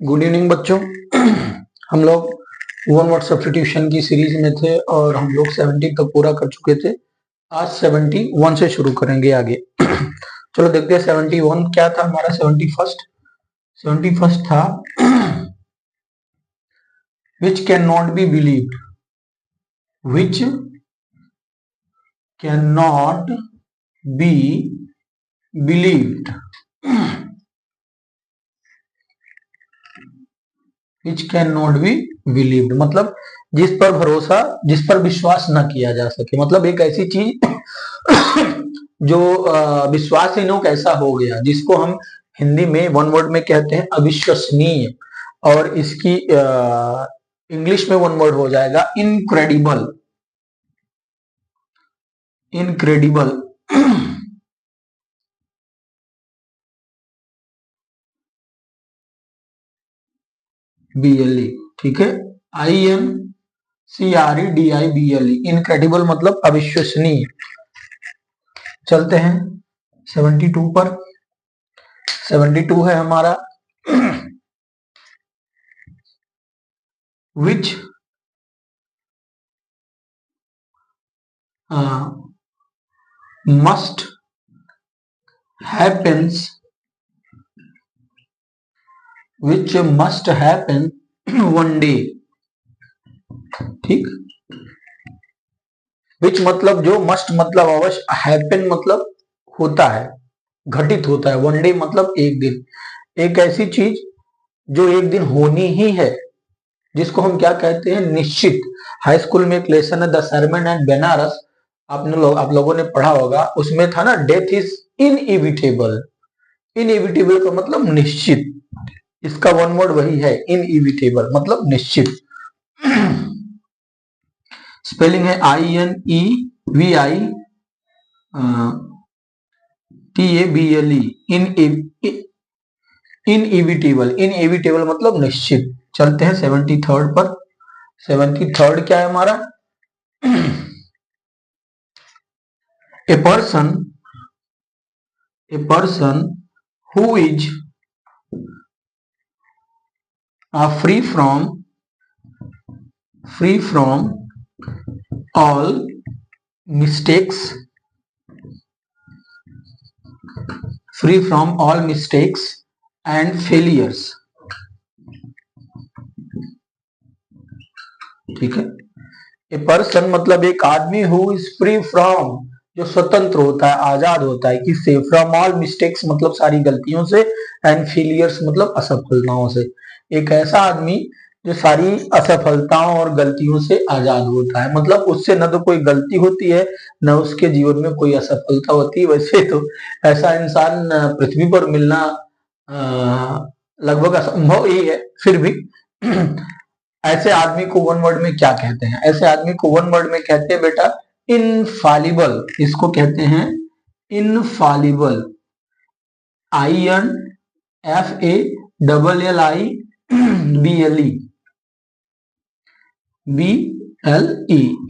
Good evening बच्चों। हम लोग वन वर्ड सब्स्टिट्यूशन की सीरीज में थे और हम लोग 70 तक पूरा कर चुके थे। आज 71 से शुरू करेंगे आगे। चलो देखते हैं 71 क्या था हमारा। 71 था विच can not B believed, which can not B believed, which can not B believed मतलब जिस पर भरोसा, जिस पर विश्वास न किया जा सके। मतलब एक ऐसी चीज जो विश्वासहीन ऐसा हो गया, जिसको हम हिंदी में वन वर्ड में कहते हैं अविश्वसनीय, और इसकी इंग्लिश में वन वर्ड हो जाएगा इनक्रेडिबल। इनक्रेडिबल BLE, ठीक है। INCREDIBLE, इनक्रेडिबल मतलब अविश्वसनीय। चलते हैं 72 पर। 72 है हमारा which must happens, which must happen one day, ठीक। which मतलब जो, must मतलब अवश्य, happen मतलब होता है, घटित होता है, वन डे मतलब एक दिन। एक ऐसी चीज जो एक दिन होनी ही है, जिसको हम क्या कहते हैं, निश्चित। हाई स्कूल में एक लेसन है द सरमन एट बनारस, आप लोगों ने पढ़ा होगा। उसमें था ना, डेथ इज इनएविटेबल। इनएविटेबल का मतलब निश्चित, इसका वन वर्ड वही है, इनएविटेबल मतलब निश्चित। स्पेलिंग है INEVITABLE, इनएविटेबल। इनएविटेबल मतलब निश्चित। चलते हैं 73 पर। 73 क्या है हमारा, ए person who is free from all mistakes, and failures, ठीक है। ए पर्सन मतलब एक आदमी, हु इज फ्री फ्रॉम जो स्वतंत्र होता है, आजाद होता है, किससे, फ्रॉम ऑल मिस्टेक्स मतलब सारी गलतियों से, एंड फेलियर्स मतलब असफलताओं से। एक ऐसा आदमी जो सारी असफलताओं और गलतियों से आजाद होता है, मतलब उससे न तो कोई गलती होती है, न उसके जीवन में कोई असफलता होती है। वैसे तो ऐसा इंसान पृथ्वी पर मिलना लगभग असंभव ही है, फिर भी ऐसे आदमी को वन वर्ड में क्या कहते हैं? ऐसे आदमी को वन वर्ड में कहते हैं बेटा इनफालिबल। इसको कहते हैं इनफालिबल। INFALLIBLE,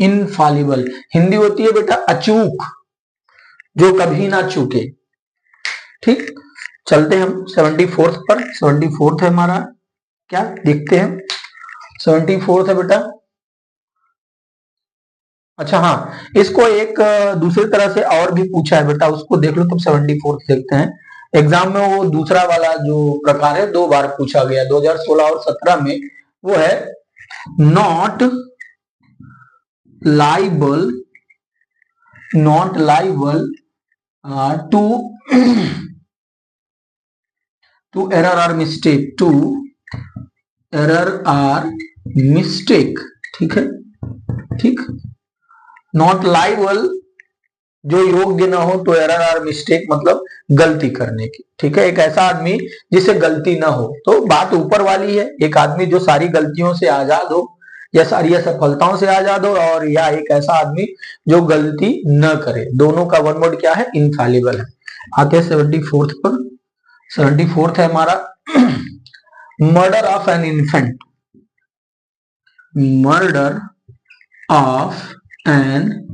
इनफालिबल। हिंदी होती है बेटा अचूक, जो कभी ना चूके, ठीक। चलते हैं हम 74 पर। 74 है हमारा, क्या देखते हैं। 74 है बेटा। अच्छा हाँ, इसको एक दूसरी तरह से और भी पूछा है बेटा, उसको देख लो। तुम 74 देखते हैं एग्जाम में। वो दूसरा वाला जो प्रकार है, 2 बार पूछा गया 2016 और 17 में। वो है नॉट लाइबल टू एरर और मिस्टेक, ठीक है, ठीक। नॉट लाइबल जो योग्य ना हो, तो एरर और मिस्टेक मतलब गलती करने की, ठीक है। एक ऐसा आदमी जिसे गलती ना हो, तो बात ऊपर वाली है। एक आदमी जो सारी गलतियों से आजाद हो, या सारी असफलताओं से आजाद हो, और या एक ऐसा आदमी जो गलती न करे, दोनों का वन वर्ड क्या है, इनफैलिबल है। आते हैं 74 पर। 74 है हमारा murder of an infant. Murder of an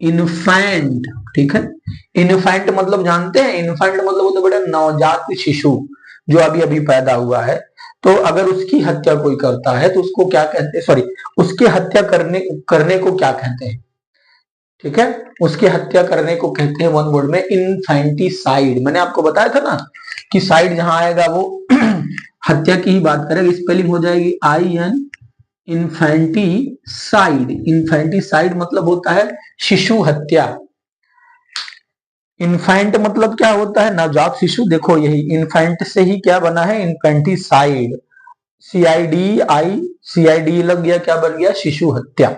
infant, ठीक है। इन्फेंट मतलब जानते हैं, इन्फेंट मतलब वो तो बेटा नवजात शिशु, जो अभी अभी पैदा हुआ है। तो अगर उसकी हत्या कोई करता है तो उसको क्या कहते हैं, सॉरी, उसके हत्या करने को क्या कहते हैं, ठीक है, उसकी हत्या करने को कहते हैं वन वर्ड में इनफैंटिसाइड। मैंने आपको बताया था ना कि साइड जहां आएगा वो हत्या की ही बात करेगा। स्पेलिंग हो जाएगी IN, इनफैंटिसाइड। इनफैंटिसाइड मतलब होता है शिशु हत्या। इन्फेंट मतलब क्या होता है, नवजात शिशु। देखो यही इन्फेंट से ही क्या बना है, इन्फेंटिसाइड। CID लग गया, क्या बन गया, शिशु हत्या।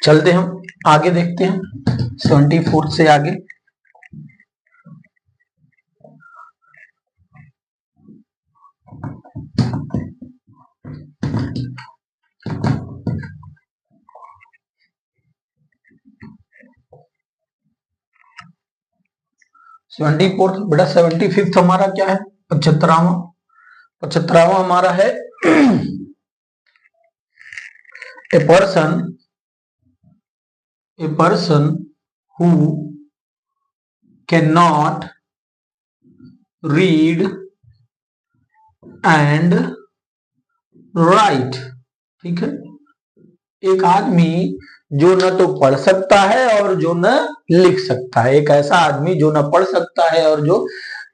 चलते हम आगे देखते हैं 74 से आगे। बेटा 75 हमारा क्या है, 75वां हमारा है a person who can not read and right. ठीक है, एक आदमी जो न तो पढ़ सकता है और जो न लिख सकता है। एक ऐसा आदमी जो न पढ़ सकता है और जो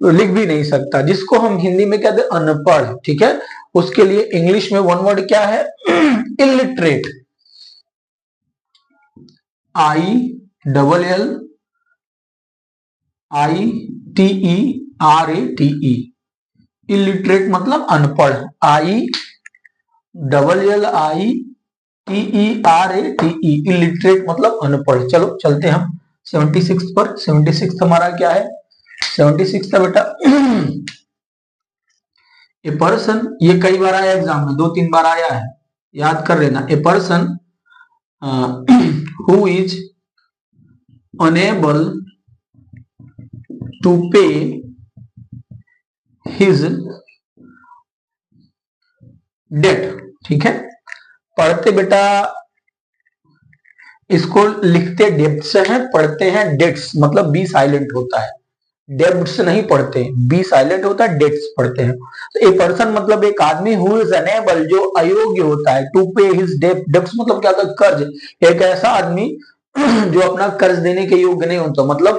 लिख भी नहीं सकता, जिसको हम हिंदी में कहते हैं अनपढ़। ठीक है, उसके लिए इंग्लिश में वन वर्ड क्या है, इलिटरेट। ILLITERATE, इलिटरेट मतलब अनपढ़। ILLITERATE, इलिटरेट मतलब अनपढ़। चलो चलते हम 76 पर। 76 हमारा क्या है, 76 था बेटा ए पर्सन, ये कई बार आया एग्जाम में, 2-3 बार आया है, याद कर लेना। A person who is unable to pay his debt. ठीक है, पढ़ते बेटा इसको लिखते डेब्ट्स हैं, पढ़ते हैं डेट्स, मतलब बी साइलेंट होता है, डेब्ट्स नहीं पढ़ते, बी साइलेंट होता है, डेट्स पढ़ते हैं। तो ए पर्सन मतलब एक आदमी, हु इज अनेबल जो अयोग्य होता है, टू पे हिज डेब्ट्स मतलब क्या होता है, कर्ज। एक ऐसा आदमी जो अपना कर्ज देने के योग्य नहीं होता, मतलब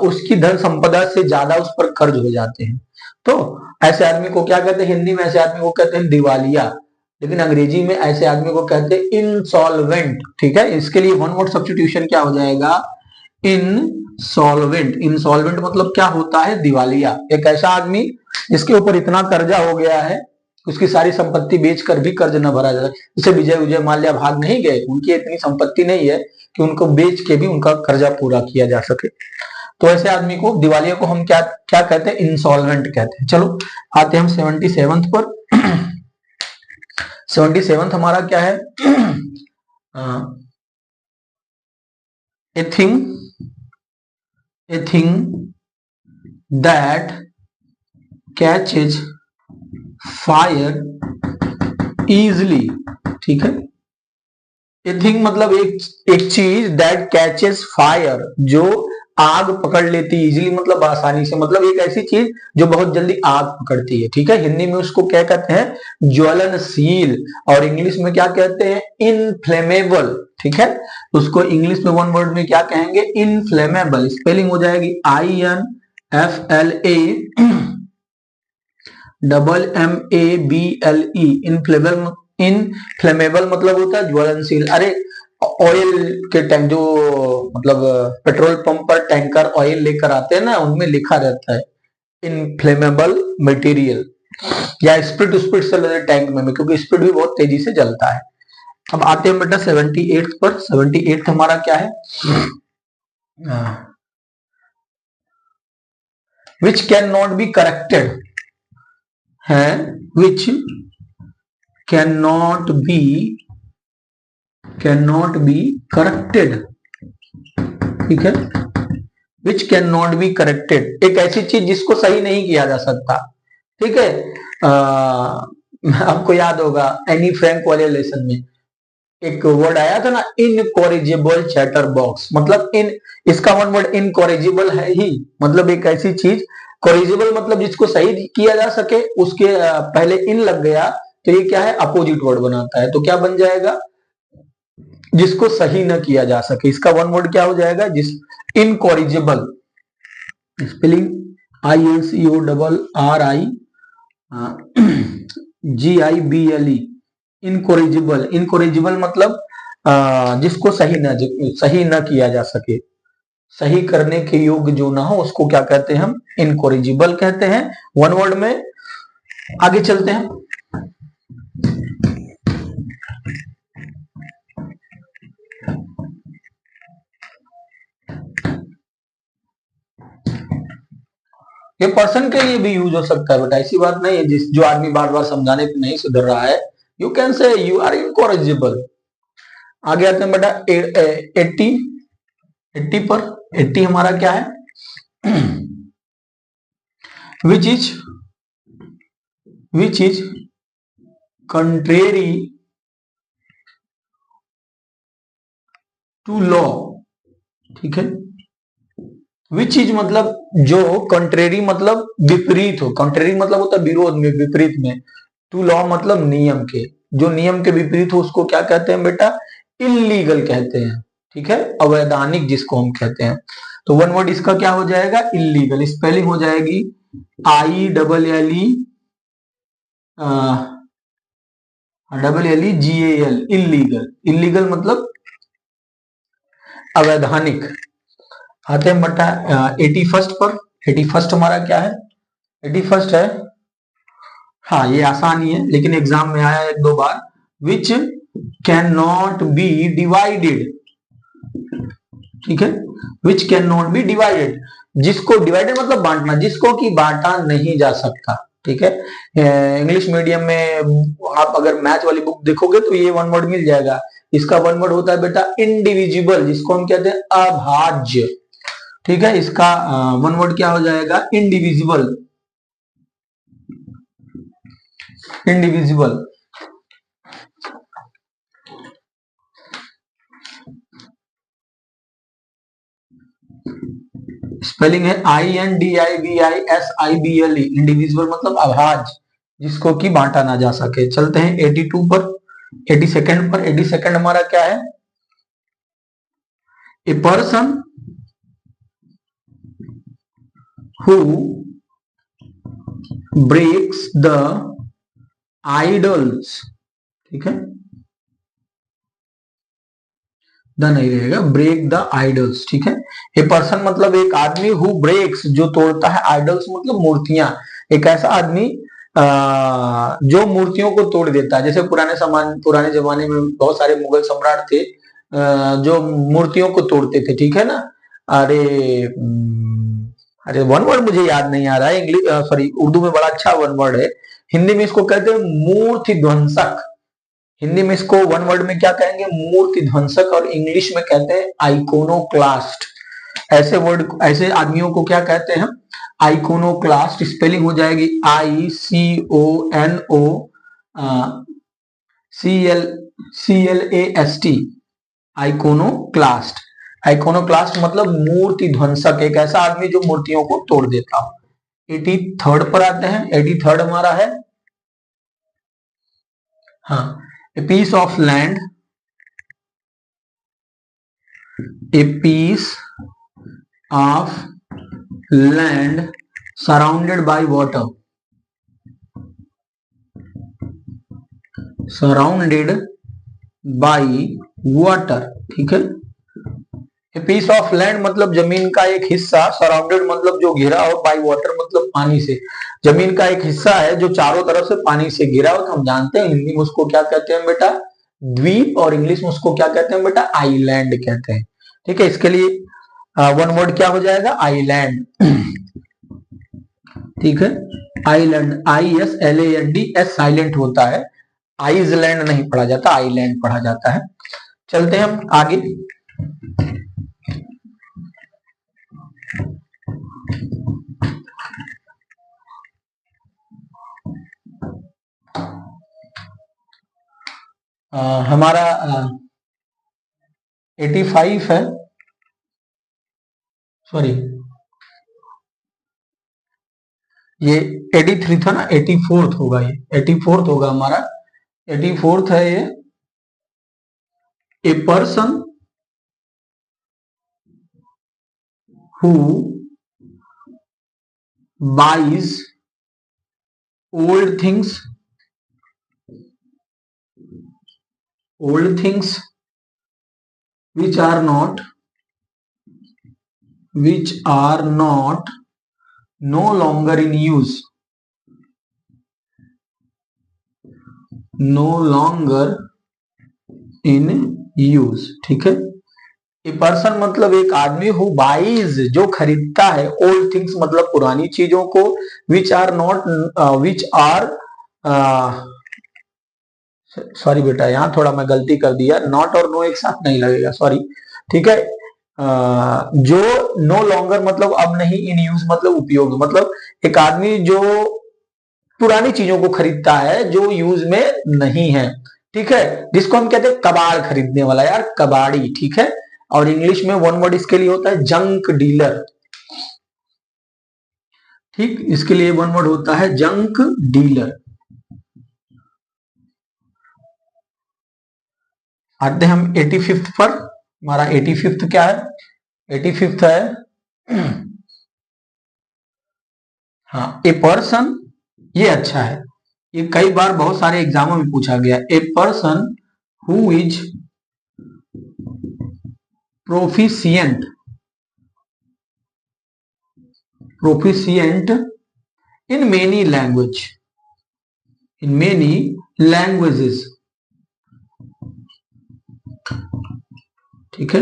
उसकी धन संपदा से ज्यादा उस पर कर्ज हो जाते हैं। तो ऐसे आदमी को क्या कहते हैं, हिंदी में ऐसे आदमी को कहते हैं दिवालिया, लेकिन अंग्रेजी में ऐसे आदमी को कहते हैं इंसॉल्वेंट। ठीक है, इसके लिए वन वर्ड सब्स्टिट्यूशन क्या हो जाएगा, इंसॉल्वेंट। इंसॉल्वेंट मतलब क्या होता है, दिवालिया। एक ऐसा आदमी जिसके ऊपर इतना कर्जा हो गया है, उसकी सारी संपत्ति बेचकर भी कर्ज न भरा जाए। जैसे विजय माल्या भाग नहीं गए, उनकी इतनी संपत्ति नहीं है कि उनको बेच के भी उनका कर्जा पूरा किया जा सके। तो ऐसे आदमी को, दिवालिया को हम क्या क्या कहते हैं, इंसॉल्वेंट कहते हैं। चलो आते हम 77 पर। 77 हमारा क्या है, a thing that catches fire easily. ठीक है, ए थिंग मतलब एक चीज, दैट कैचेस फायर जो आग पकड़ लेती, इजीली मतलब आसानी से, मतलब एक ऐसी चीज जो बहुत जल्दी आग पकड़ती है। ठीक है, हिंदी में उसको क्या कहते हैं, ज्वलनशील, और इंग्लिश में क्या कहते हैं, इनफ्लेमेबल। ठीक है, उसको इंग्लिश में वन वर्ड में क्या कहेंगे, इनफ्लेमेबल। स्पेलिंग हो जाएगी INFLAMMABLE, इनफ्लेमेबल। इनफ्लेमेबल मतलब होता है ज्वलनशील। अरे ऑयल के टैंक, जो मतलब पेट्रोल पंप पर टैंकर ऑयल लेकर आते हैं ना, उनमें लिखा रहता है इनफ्लेमेबल मटेरियल, या स्प्रिट स्प्रिट से लगे टैंक में, क्योंकि स्प्रिट भी बहुत तेजी से जलता है। अब आते हैं बेटा 78 पर। 78 हमारा क्या है, which can not be corrected है, which can not be corrected. ठीक है, which can not be corrected, एक ऐसी चीज जिसको सही नहीं किया जा सकता। ठीक है, आपको याद होगा एनी फ्रैंक वाले लेसन में एक वर्ड आया था ना, इनकॉरिजिबल चैटर बॉक्स, मतलब इन, इसका वन वर्ड इनकॉरिजिबल है ही, मतलब एक ऐसी चीज कोरिजिबल मतलब जिसको सही किया जा सके, उसके पहले इन लग गया तो ये क्या है, अपोजिट वर्ड बनाता है। तो क्या बन जाएगा, जिसको सही न किया जा सके। इसका वन वर्ड क्या हो जाएगा, जिस इनकॉरिजिबल, स्पेलिंग INCORRI GIBLE, इनकोरिजिबल। इनकोरिजिबल मतलब जिसको सही न किया जा सके, सही करने के योग्य जो ना हो, उसको क्या कहते हैं हम, इनकोरिजिबल कहते हैं वन वर्ड में। आगे चलते हैं। ये पर्सन के लिए भी यूज हो सकता है बेटा, ऐसी बात नहीं है। जो आदमी बार बार समझाने पे नहीं सुधर रहा है, you can say you are incorrigible. आगे आते हैं बेटा 80। 80 पर 80 हमारा क्या है, which is contrary to law. ठीक है, विच चीज मतलब जो कंट्रेरी मतलब विपरीत हो, कंट्रेरी मतलब होता है विरोध में, विपरीत में, टू लॉ मतलब नियम के, जो नियम के विपरीत हो उसको क्या कहते हैं बेटा, इलीगल कहते हैं। ठीक है, अवैधानिक जिसको हम कहते हैं। तो वन वर्ड इसका क्या हो जाएगा, इलीगल। स्पेलिंग हो जाएगी ILLEGAL, इलीगल। इलीगल मतलब अवैधानिक। आते हैं बेटा 81 पर। 81 हमारा क्या है, 81 है, हाँ ये आसानी है लेकिन एग्जाम में आया एक दो बार। Which can not be divided. ठीक है, which can not be divided, जिसको डिवाइडेड मतलब बांटना, जिसको कि बांटा नहीं जा सकता। ठीक है, इंग्लिश मीडियम में आप अगर मैथ वाली बुक देखोगे तो ये वन वर्ड मिल जाएगा। इसका वन वर्ड होता है बेटा इंडिविजिबल, जिसको हम कहते हैं अभाज्य। ठीक है, इसका वन वर्ड क्या हो जाएगा, इंडिविजिबल। इंडिविजिबल स्पेलिंग है INDIVISIBLE, इंडिविजुअल मतलब अभाज्य, जिसको कि बांटा ना जा सके। चलते हैं 82 पर, 82 पर। 82 हमारा क्या है, a person who breaks the idols. ठीक है, द नहीं रहेगा, ब्रेक द आइडल्स। ठीक है, ए पर्सन मतलब एक आदमी, हु ब्रेक्स जो तोड़ता है, आइडल्स मतलब मूर्तियां। एक ऐसा आदमी जो मूर्तियों को तोड़ देता है। जैसे पुराने जमाने में बहुत सारे मुगल सम्राट थे जो मूर्तियों को तोड़ते थे। ठीक है ना, अरे अरे वन वर्ड मुझे याद नहीं आ रहा है, इंग्लिश सॉरी उर्दू में बड़ा अच्छा वन वर्ड है, हिंदी में इसको कहते हैं मूर्ति ध्वंसक। हिंदी में इसको वन वर्ड में क्या कहेंगे, मूर्ति ध्वंसक, और इंग्लिश में कहते हैं आइकोनोक्लास्ट। ऐसे वर्ड, ऐसे आदमियों को क्या कहते हैं, आइकोनोक्लास्ट। स्पेलिंग हो जाएगी ICONOCLAST, आइकोनोक्लास्ट। आइकोनोक्लास्ट मतलब मूर्ति ध्वंसक, एक ऐसा आदमी जो मूर्तियों को तोड़ देता हो। 83 पर आते हैं। 83 हमारा है, हाँ, a piece of land, a piece of land surrounded by water, surrounded by water। ठीक है, ए पीस ऑफ लैंड मतलब जमीन का एक हिस्सा, सराउंडेड मतलब जो घिरा हो, बाई वाटर मतलब पानी से। जमीन का एक हिस्सा है जो चारों तरफ से पानी से घिरा हो। तो हम जानते हैं हिंदी में उसको क्या कहते हैं बेटा, द्वीप, और इंग्लिश में उसको क्या कहते हैं बेटा, आइलैंड कहते हैं। ठीक है, इसके लिए वन वर्ड क्या हो जाएगा, आइलैंड। ठीक है, आइलैंड, ISLAND, एस साइलेंट होता है, आइसलैंड नहीं पढ़ा जाता, आइलैंड पढ़ा जाता है। चलते हैं हम आगे। हमारा 85 है, सॉरी ये 83 था ना, 84th होगा, ये 84th होगा हमारा, 84th है ये। A person who buys old things, which are not no longer in use, ठीक है। ए पर्सन मतलब एक आदमी, हु बाइज जो खरीदता है, ओल्ड थिंग्स मतलब पुरानी चीजों को, विच आर सॉरी बेटा, यहाँ थोड़ा मैं गलती कर दिया, नॉट और नो एक साथ नहीं लगेगा, सॉरी, ठीक है। जो नो लॉन्गर मतलब अब नहीं, इन यूज मतलब उपयोग, मतलब एक आदमी जो पुरानी चीजों को खरीदता है जो यूज में नहीं है, ठीक है, जिसको हम कहते हैं कबाड़ खरीदने वाला, यार कबाड़ी, ठीक है। और इंग्लिश में वन वर्ड इसके लिए होता है जंक डीलर, ठीक, इसके लिए वन वर्ड होता है जंक डीलर। आते हैं हम 85th पर। हमारा 85th क्या है? 85th है हाँ, ए पर्सन, ये अच्छा है, ये कई बार बहुत सारे एग्जामों में पूछा गया। ए person who is proficient in many languages, ठीक है।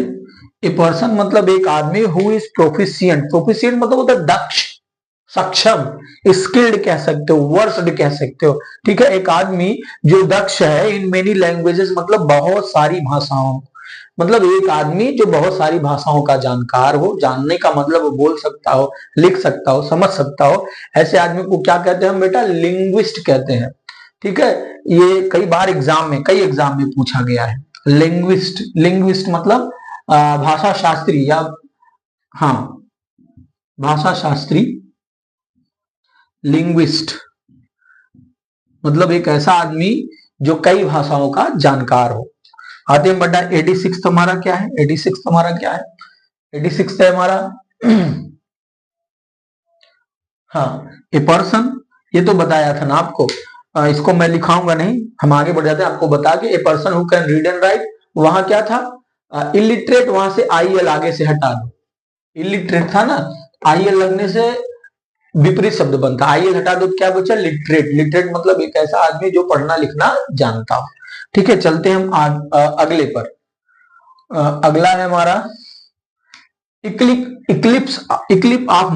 ए पर्सन मतलब एक आदमी, हु इज प्रोफिशिएंट मतलब होता है दक्ष, सक्षम, स्किल्ड कह सकते हो, वर्स्ड कह सकते हो, ठीक है। एक आदमी जो दक्ष है, इन मेनी लैंग्वेजेस मतलब बहुत सारी भाषाओं, मतलब एक आदमी जो बहुत सारी भाषाओं का जानकार हो, जानने का मतलब वो बोल सकता हो, लिख सकता हो, समझ सकता हो, ऐसे आदमी को क्या कहते हैं हम बेटा? लिंग्विस्ट कहते हैं, ठीक है। ये कई बार कई एग्जाम में पूछा गया है। लिंग्विस्ट मतलब भाषा शास्त्री, या हाँ, भाषा शास्त्री, लिंग्विस्ट मतलब एक ऐसा आदमी जो कई भाषाओं का जानकार हो। आते हैं बेटा 86 हमारा क्या है? 86 हमारा क्या है? 86 है हमारा हाँ, ए पर्सन, ये तो बताया था ना आपको, इसको मैं लिखाऊंगा नहीं, हम आगे बढ़ जाते हैं आपको बता के। ए person who can read and right, वहां क्या था? इलिटरेट, वहां से आईएल आगे से हटा दो, इलिटरेट था ना, आईएल लगने से विपरीत शब्द बनता, आईएल हटा दो, क्या बचा? लिटरेट। लिटरेट मतलब एक ऐसा आदमी जो पढ़ना लिखना जानता हो, ठीक है। चलते हैं हम अगले पर। अगला है हमारा इक्लिप ऑफ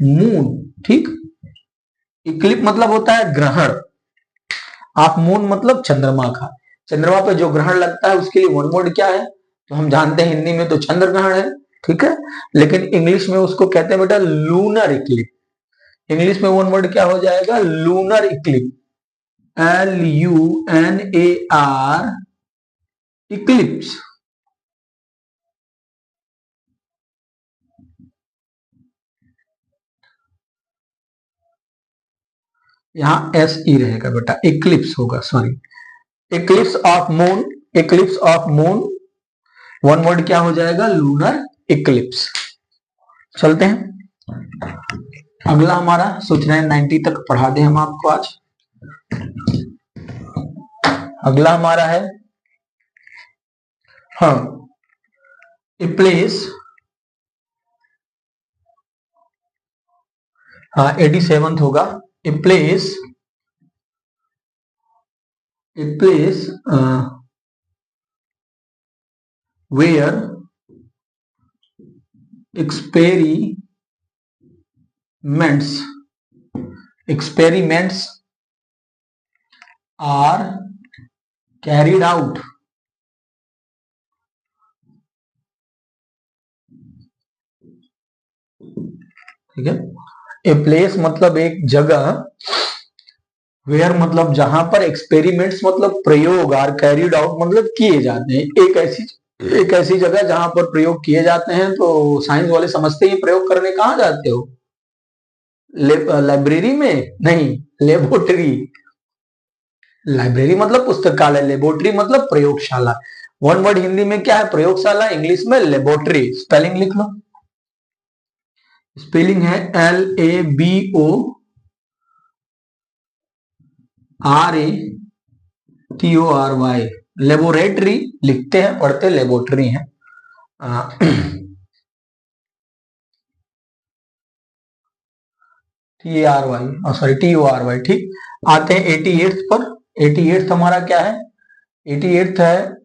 मून, ठीक। इक्लिप मतलब होता है ग्रहण, ऑफ मून मतलब चंद्रमा का, चंद्रमा पे जो ग्रहण लगता है उसके लिए वन वर्ड क्या है? तो हम जानते हैं हिंदी में तो चंद्र ग्रहण है, ठीक है, लेकिन इंग्लिश में उसको कहते हैं बेटा लूनर इक्लिप। इंग्लिश में वन वर्ड क्या हो जाएगा? Lunar eclipse, LUNAR eclipse. यहां SE रहेगा बेटा, इक्लिप्स होगा, sorry, eclipse of moon, eclipse of moon, one word क्या हो जाएगा? Lunar eclipse. चलते हैं अगला हमारा, सोच रहे हैं 90 तक पढ़ा दें हम आपको आज। अगला हमारा है हाँ, ए प्लेस, हाँ 87th होगा। A place where experiments are carried out, ठीक है। ए प्लेस मतलब एक जगह, वेयर मतलब जहां पर, एक्सपेरिमेंट्स मतलब प्रयोग, और कैरिड आउट मतलब किए जाते हैं, एक ऐसी एक ऐसी जगह जहां पर प्रयोग किए जाते हैं, तो साइंस वाले समझते ही प्रयोग करने कहाँ जाते हो? लाइब्रेरी में नहीं, लेबोरेटरी। लाइब्रेरी मतलब पुस्तकालय, लेबोरेटरी मतलब प्रयोगशाला। वन वर्ड हिंदी में क्या है? प्रयोगशाला, इंग्लिश में लेबोरेटरी। स्पेलिंग लिख लो। स्पेलिंग है LABORATORY। लेबोरेटरी लिखते हैं, पढ़ते लेबोरेटरी है। TARY, ठीक। आते हैं 88th पर। 88th हमारा क्या है? 88th है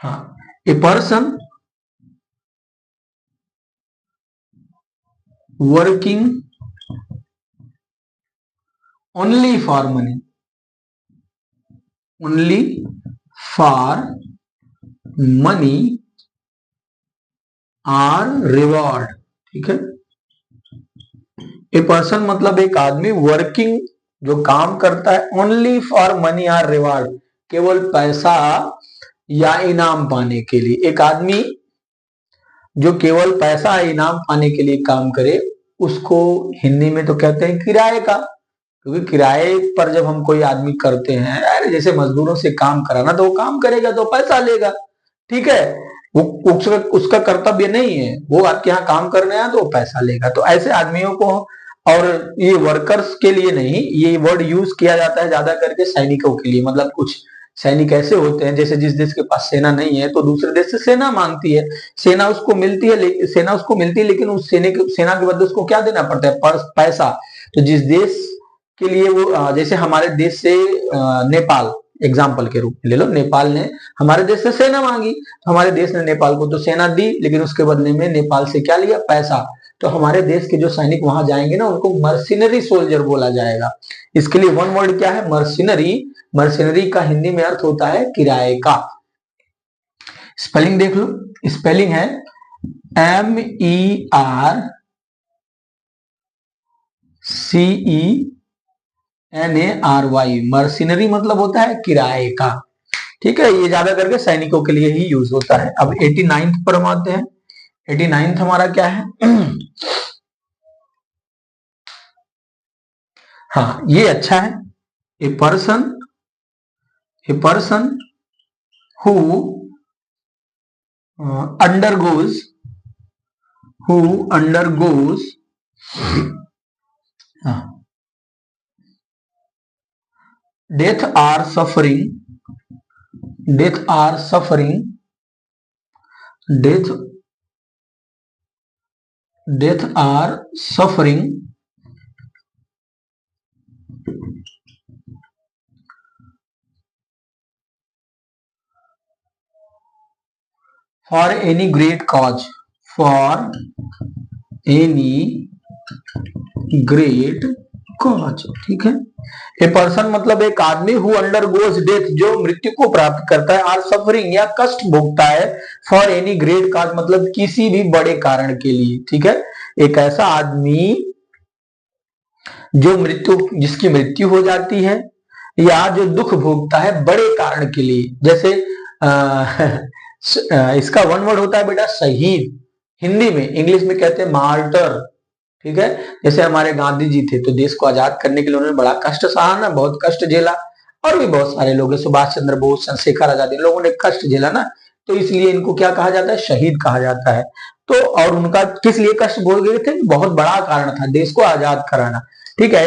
हाँ, a person working only for money, only for money or reward, ठीक है। ए पर्सन मतलब एक आदमी, वर्किंग जो काम करता है, only for money or reward केवल पैसा या इनाम पाने के लिए। एक आदमी जो केवल पैसा या इनाम पाने के लिए काम करे, उसको हिंदी में तो कहते हैं किराए का। क्योंकि किराए पर जब हम कोई आदमी करते हैं, अरे जैसे मजदूरों से काम कराना, तो वो काम करेगा तो पैसा लेगा, ठीक है। वो उसका उसका कर्तव्य नहीं है, वो आपके यहाँ काम करने आया तो वो पैसा लेगा। तो ऐसे आदमियों को, और ये वर्कर्स के लिए नहीं, ये वर्ड यूज किया जाता है ज्यादा करके सैनिकों के लिए। मतलब कुछ सैनिक ऐसे होते हैं, जैसे जिस देश के पास सेना नहीं है तो दूसरे देश से सेना मांगती है, सेना उसको मिलती है, सेना उसको मिलती है, लेकिन उस सेना के बदले उसको क्या देना पड़ता है? पैसा। तो जिस देश के लिए वो जैसे हमारे देश से नेपाल एग्जाम्पल के रूप में ले लो, नेपाल ने हमारे देश से सेना मांगी, तो हमारे देश ने नेपाल को तो सेना दी, लेकिन उसके बदले में नेपाल से क्या लिया? पैसा। तो हमारे देश के जो सैनिक वहां जाएंगे ना, उनको मर्सिनरी सोल्जर बोला जाएगा। इसके लिए वन वर्ड क्या है? मर्सिनरी। मर्सिनरी का हिंदी में अर्थ होता है किराए का। स्पेलिंग देख लो। स्पेलिंग है MERCENARY। मर्सिनरी मतलब होता है किराए का, ठीक है। ये ज्यादा करके सैनिकों के लिए ही यूज होता है। अब 89th पर हम आते हैं। 89th हमारा क्या है? हाँ, ये अच्छा है। A person who undergoes undergoes death or suffering death or suffering for any great cause, for any great cause, ठीक है। ए पर्सन मतलब एक आदमी, हु अंडरगोज डेथ जो मृत्यु को प्राप्त करता है, आर सफरिंग या कष्ट भोगता है, फॉर एनी ग्रेट कॉज मतलब किसी भी बड़े कारण के लिए, ठीक है। एक ऐसा आदमी जो जिसकी मृत्यु हो जाती है, या जो दुख भोगता है बड़े कारण के लिए। जैसे इसका वन वर्ड होता है बेटा शहीद, हिंदी में, इंग्लिश में कहते हैं मार्टर, ठीक है। जैसे हमारे गांधी जी थे, तो देश को आजाद करने के लिए उन्होंने बड़ा कष्ट सहा ना, बहुत कष्ट झेला। और भी बहुत सारे लोग हैं, सुभाष चंद्र बोस, चंद्रशेखर आजाद, इन लोगों ने कष्ट झेला ना, तो इसलिए इनको क्या कहा जाता है? शहीद कहा जाता है। तो और उनका किस लिए कष्ट भोग गए थे? बहुत बड़ा कारण था, देश को आजाद कराना, ठीक है।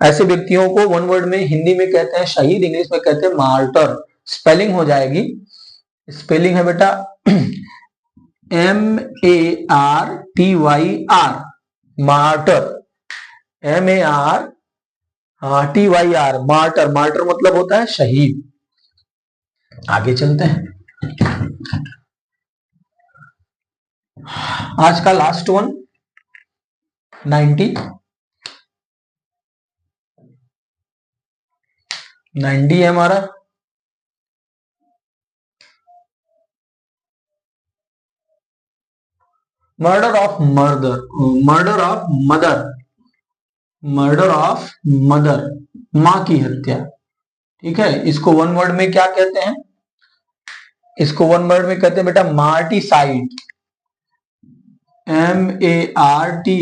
ऐसे व्यक्तियों को वन वर्ड में हिंदी में कहते हैं शहीद, इंग्लिश में कहते हैं मार्टर। स्पेलिंग हो जाएगी, स्पेलिंग है बेटा MARTYR, martyr. MARTYR, martyr. Martyr मतलब होता है शहीद। आगे चलते हैं। आज का लास्ट वन 90 है हमारा। Murder of mother. Murder of mother, मतलब मृत्यु को प्राप्त करता है। आर सफरिंग, मतलब किसी भी बड़े कारण के लिए, ठीक है। एक ऐसा आदमी जो मृत्यु को प्राप्त करता है, और सफरिंग या कष्ट भोगता है बड़े कारण के लिए। जैसे murder of mother, murder of mother, मां की हत्या। ठीक है, इसको वन वर्ड में क्या कहते हैं? इसको वन वर्ड में कहते हैं बेटा मार्टिसाइड, MARTICIDE,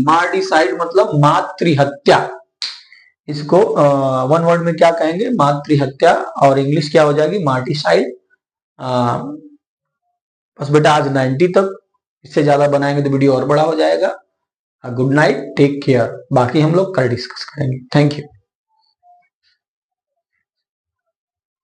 मार्टिसाइड मतलब मातृहत्या। इसको वन वर्ड में क्या कहेंगे? मातृहत्या, और इंग्लिश क्या हो जाएगी? मार्टिसाइड। बस बेटा आज 90 तक, इससे ज्यादा बनाएंगे तो वीडियो और बड़ा हो जाएगा। गुड नाइट, टेक केयर, बाकी हम लोग कल डिस्कस करेंगे। Thank you.